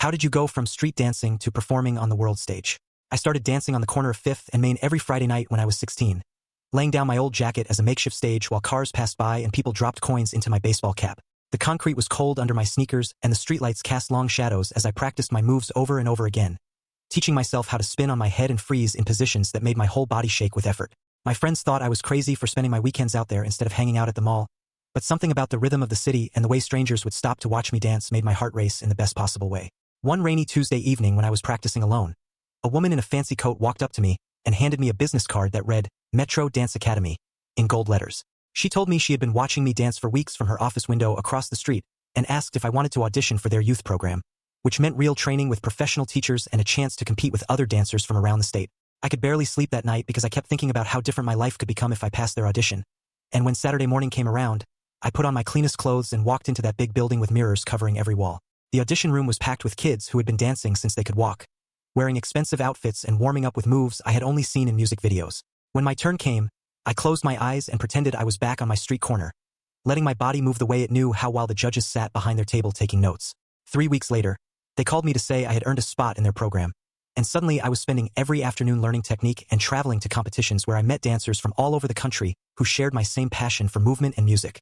How did you go from street dancing to performing on the world stage? I started dancing on the corner of 5th and Main every Friday night when I was 16, laying down my old jacket as a makeshift stage while cars passed by and people dropped coins into my baseball cap. The concrete was cold under my sneakers and the streetlights cast long shadows as I practiced my moves over and over again, teaching myself how to spin on my head and freeze in positions that made my whole body shake with effort. My friends thought I was crazy for spending my weekends out there instead of hanging out at the mall, but something about the rhythm of the city and the way strangers would stop to watch me dance made my heart race in the best possible way. One rainy Tuesday evening when I was practicing alone, a woman in a fancy coat walked up to me and handed me a business card that read, Metro Dance Academy, in gold letters. She told me she had been watching me dance for weeks from her office window across the street and asked if I wanted to audition for their youth program, which meant real training with professional teachers and a chance to compete with other dancers from around the state. I could barely sleep that night because I kept thinking about how different my life could become if I passed their audition. And when Saturday morning came around, I put on my cleanest clothes and walked into that big building with mirrors covering every wall. The audition room was packed with kids who had been dancing since they could walk, wearing expensive outfits and warming up with moves I had only seen in music videos. When my turn came, I closed my eyes and pretended I was back on my street corner, letting my body move the way it knew how while the judges sat behind their table taking notes. 3 weeks later, they called me to say I had earned a spot in their program, and suddenly I was spending every afternoon learning technique and traveling to competitions where I met dancers from all over the country who shared my same passion for movement and music.